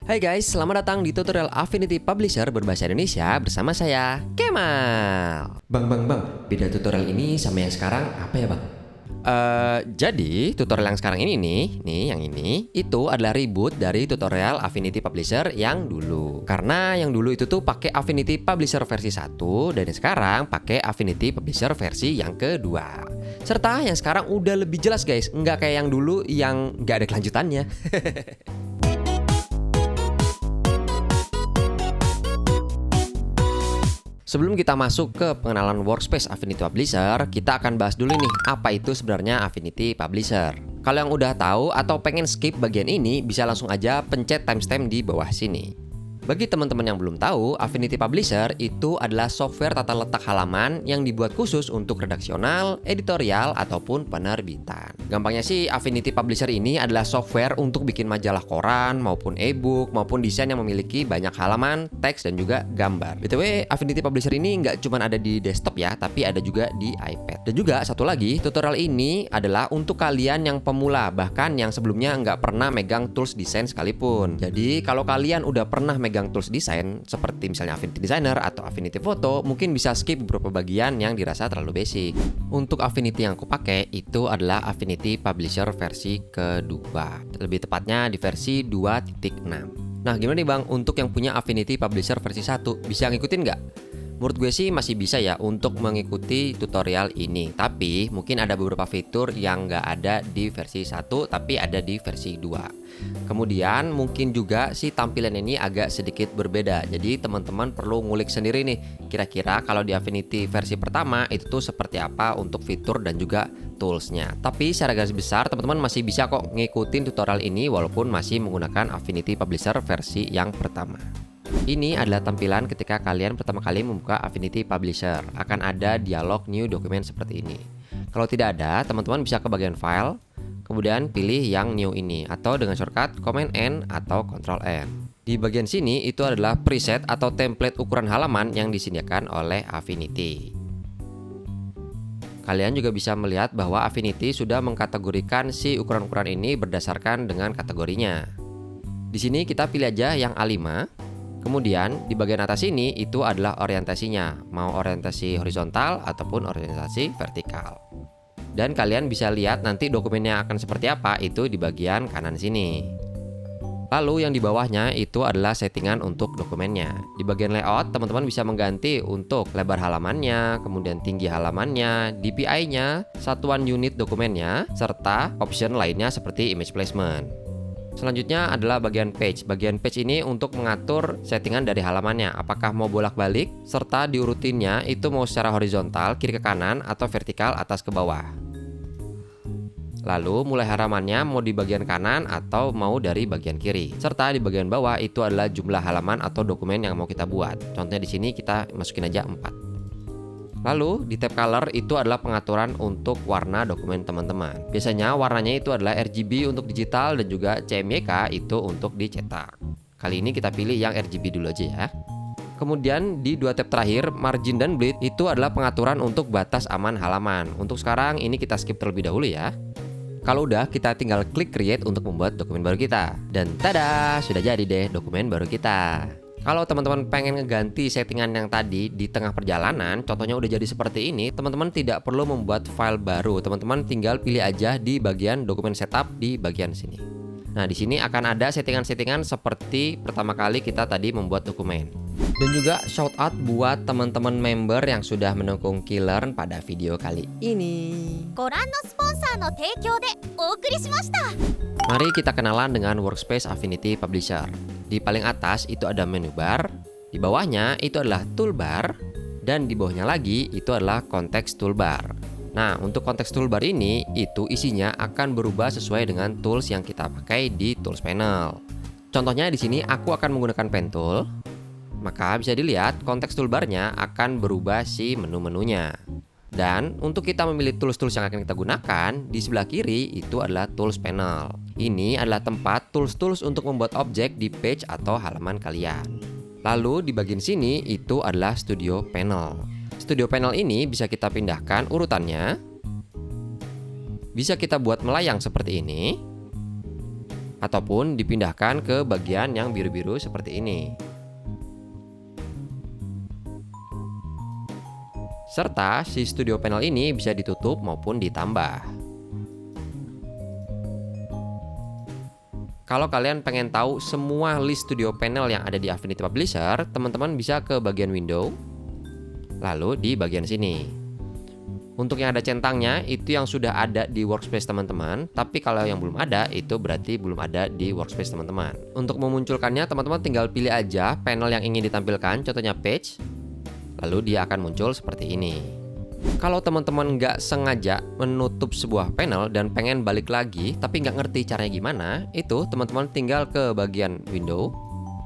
Hai guys, selamat datang di tutorial Affinity Publisher berbahasa Indonesia bersama saya, Kemal. Bang, beda tutorial ini sama yang sekarang apa ya bang? Jadi tutorial yang sekarang ini yang ini, itu adalah reboot dari tutorial Affinity Publisher yang dulu. Karena yang dulu itu tuh pakai Affinity Publisher versi 1 dan yang sekarang pakai Affinity Publisher versi yang kedua. Serta yang sekarang udah lebih jelas guys, nggak kayak yang dulu yang nggak ada kelanjutannya. Sebelum kita masuk ke pengenalan workspace Affinity Publisher, kita akan bahas dulu nih, apa itu sebenarnya Affinity Publisher. Kalau yang udah tahu atau pengen skip bagian ini, bisa langsung aja pencet timestamp di bawah sini. Bagi teman-teman yang belum tahu, Affinity Publisher itu adalah software tata letak halaman yang dibuat khusus untuk redaksional, editorial, ataupun penerbitan. Gampangnya sih, Affinity Publisher ini adalah software untuk bikin majalah koran, maupun e-book, maupun desain yang memiliki banyak halaman, teks, dan juga gambar. BTW, Affinity Publisher ini nggak cuma ada di desktop ya, tapi ada juga di iPad. Dan juga satu lagi, tutorial ini adalah untuk kalian yang pemula, bahkan yang sebelumnya nggak pernah megang tools desain sekalipun. Jadi, kalau kalian udah pernah megang tools desain seperti misalnya Affinity Designer atau Affinity Photo, mungkin bisa skip beberapa bagian yang dirasa terlalu basic. Untuk Affinity yang aku pakai itu adalah Affinity Publisher versi kedua, lebih tepatnya di versi 2.6. Nah, gimana nih bang untuk yang punya Affinity Publisher versi 1, bisa ngikutin nggak? Menurut gue sih masih bisa ya untuk mengikuti tutorial ini, tapi mungkin ada beberapa fitur yang nggak ada di versi 1 tapi ada di versi 2. Kemudian mungkin juga si tampilan ini agak sedikit berbeda, jadi teman-teman perlu ngulik sendiri nih, kira-kira kalau di Affinity versi pertama itu tuh seperti apa untuk fitur dan juga toolsnya. Tapi secara garis besar teman-teman masih bisa kok ngikutin tutorial ini walaupun masih menggunakan Affinity Publisher versi yang pertama. Ini adalah tampilan ketika kalian pertama kali membuka Affinity Publisher. Akan ada dialog new document seperti ini. Kalau tidak ada, teman-teman bisa ke bagian file, kemudian pilih yang new ini, atau dengan shortcut Command N atau Ctrl N. Di bagian sini itu adalah preset atau template ukuran halaman yang disediakan oleh Affinity. Kalian juga bisa melihat bahwa Affinity sudah mengkategorikan si ukuran-ukuran ini berdasarkan dengan kategorinya. Di sini kita pilih aja yang A5. Kemudian di bagian atas ini itu adalah orientasinya, mau orientasi horizontal ataupun orientasi vertikal. Dan kalian bisa lihat nanti dokumennya akan seperti apa itu di bagian kanan sini. Lalu yang di bawahnya itu adalah settingan untuk dokumennya. Di bagian layout teman-teman bisa mengganti untuk lebar halamannya, kemudian tinggi halamannya, DPI-nya, satuan unit dokumennya, serta option lainnya seperti image placement. Selanjutnya adalah bagian page. Bagian page ini untuk mengatur settingan dari halamannya, apakah mau bolak-balik, serta diurutinnya itu mau secara horizontal, kiri ke kanan, atau vertikal, atas ke bawah. Lalu mulai halamannya mau di bagian kanan atau mau dari bagian kiri. Serta di bagian bawah itu adalah jumlah halaman atau dokumen yang mau kita buat. Contohnya di sini kita masukin aja 4. Lalu di tab color itu adalah pengaturan untuk warna dokumen teman-teman. Biasanya warnanya itu adalah RGB untuk digital dan juga CMYK itu untuk dicetak. Kali ini kita pilih yang RGB dulu aja ya. Kemudian di dua tab terakhir, margin dan bleed itu adalah pengaturan untuk batas aman halaman. Untuk sekarang ini kita skip terlebih dahulu ya. Kalau udah, kita tinggal klik create untuk membuat dokumen baru kita. Dan tada, sudah jadi deh dokumen baru kita. Kalau teman-teman pengen ngeganti settingan yang tadi di tengah perjalanan, contohnya udah jadi seperti ini, teman-teman tidak perlu membuat file baru. Teman-teman tinggal pilih aja di bagian dokumen setup di bagian sini. Nah, di sini akan ada settingan-settingan seperti pertama kali kita tadi membuat dokumen. Dan juga shout out buat teman-teman member yang sudah mendukung Keylearn pada video kali ini. Mari kita kenalan dengan workspace Affinity Publisher. Di paling atas itu ada menu bar, di bawahnya itu adalah toolbar, dan di bawahnya lagi itu adalah konteks toolbar. Nah, untuk konteks toolbar ini itu isinya akan berubah sesuai dengan tools yang kita pakai di tools panel. Contohnya di sini aku akan menggunakan pen tool, maka bisa dilihat konteks toolbarnya akan berubah si menu-menunya. Dan untuk kita memilih tools-tools yang akan kita gunakan, di sebelah kiri itu adalah tools panel. Ini adalah tempat tools-tools untuk membuat objek di page atau halaman kalian. Lalu di bagian sini itu adalah studio panel. Studio panel ini bisa kita pindahkan urutannya. Bisa kita buat melayang seperti ini. ataupun dipindahkan ke bagian yang biru-biru seperti ini. Serta si studio panel ini bisa ditutup maupun ditambah. Kalau kalian pengen tahu semua list studio panel yang ada di Affinity Publisher, teman-teman bisa ke bagian window, lalu di bagian sini. Untuk yang ada centangnya, itu yang sudah ada di workspace teman-teman, tapi kalau yang belum ada, itu berarti belum ada di workspace teman-teman. Untuk memunculkannya, teman-teman tinggal pilih aja panel yang ingin ditampilkan, contohnya page, lalu dia akan muncul seperti ini. Kalau teman-teman nggak sengaja menutup sebuah panel dan pengen balik lagi tapi nggak ngerti caranya gimana, itu teman-teman tinggal ke bagian window,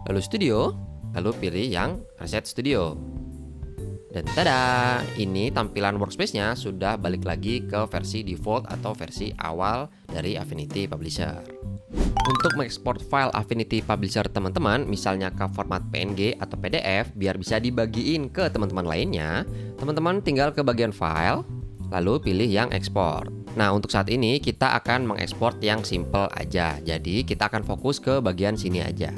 lalu studio, lalu pilih yang reset studio. Dan tada, ini tampilan workspace-nya sudah balik lagi ke versi default atau versi awal dari Affinity Publisher. Untuk mengekspor file Affinity Publisher teman-teman, misalnya ke format PNG atau PDF, biar bisa dibagiin ke teman-teman lainnya, teman-teman tinggal ke bagian file, lalu pilih yang ekspor. Nah, untuk saat ini kita akan mengekspor yang simple aja, jadi kita akan fokus ke bagian sini aja.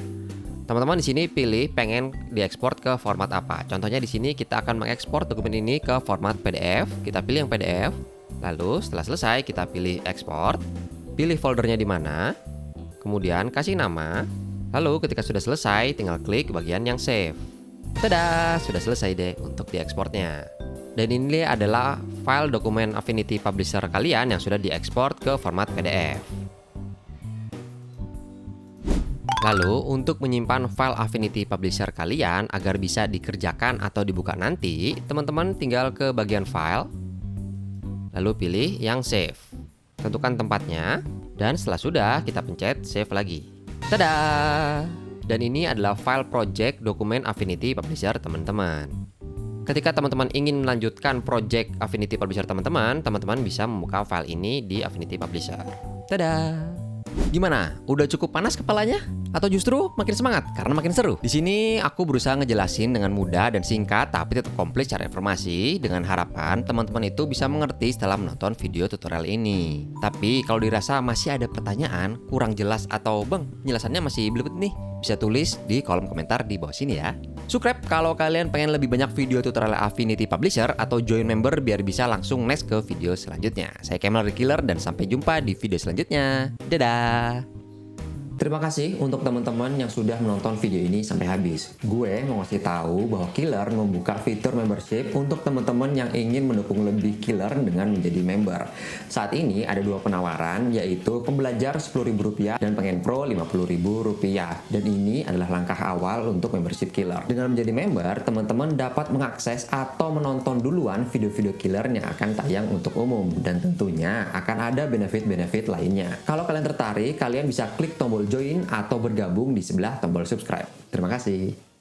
Teman-teman di sini pilih pengen diekspor ke format apa. Contohnya di sini kita akan mengekspor dokumen ini ke format PDF. Kita pilih yang PDF. Lalu setelah selesai kita pilih ekspor. Pilih foldernya di mana. Kemudian kasih nama. Lalu ketika sudah selesai tinggal klik bagian yang save. Tada, sudah selesai deh untuk diekspornya. Dan ini adalah file dokumen Affinity Publisher kalian yang sudah diekspor ke format PDF. Lalu, untuk menyimpan file Affinity Publisher kalian agar bisa dikerjakan atau dibuka nanti, teman-teman tinggal ke bagian file, lalu pilih yang save. Tentukan tempatnya, dan setelah sudah, kita pencet save lagi. Tada! Dan ini adalah file project dokumen Affinity Publisher teman-teman. Ketika teman-teman ingin melanjutkan project Affinity Publisher teman-teman, teman-teman bisa membuka file ini di Affinity Publisher. Tada! Gimana? Udah cukup panas kepalanya? Atau justru makin semangat karena makin seru? Di sini aku berusaha ngejelasin dengan mudah dan singkat tapi tetap komplit secara informasi dengan harapan teman-teman itu bisa mengerti setelah menonton video tutorial ini. Tapi kalau dirasa masih ada pertanyaan, kurang jelas atau bang, penjelasannya masih belibet nih, bisa tulis di kolom komentar di bawah sini ya. Subscribe kalau kalian pengen lebih banyak video tutorial Affinity Publisher atau join member biar bisa langsung next ke video selanjutnya. Saya Kemal The Killer dan sampai jumpa di video selanjutnya. Dadah! Terima kasih untuk teman-teman yang sudah menonton video ini sampai habis. Gue mau ngasih tahu bahwa Killer membuka fitur membership untuk teman-teman yang ingin mendukung lebih Killer dengan menjadi member. Saat ini ada dua penawaran, yaitu pembelajar Rp10.000 dan pengen pro Rp50.000. Dan ini adalah langkah awal untuk membership Killer. Dengan menjadi member, teman-teman dapat mengakses atau menonton duluan video-video Killer yang akan tayang untuk umum. Dan tentunya akan ada benefit-benefit lainnya. Kalau kalian tertarik, kalian bisa klik tombol join atau bergabung di sebelah tombol subscribe. Terima kasih.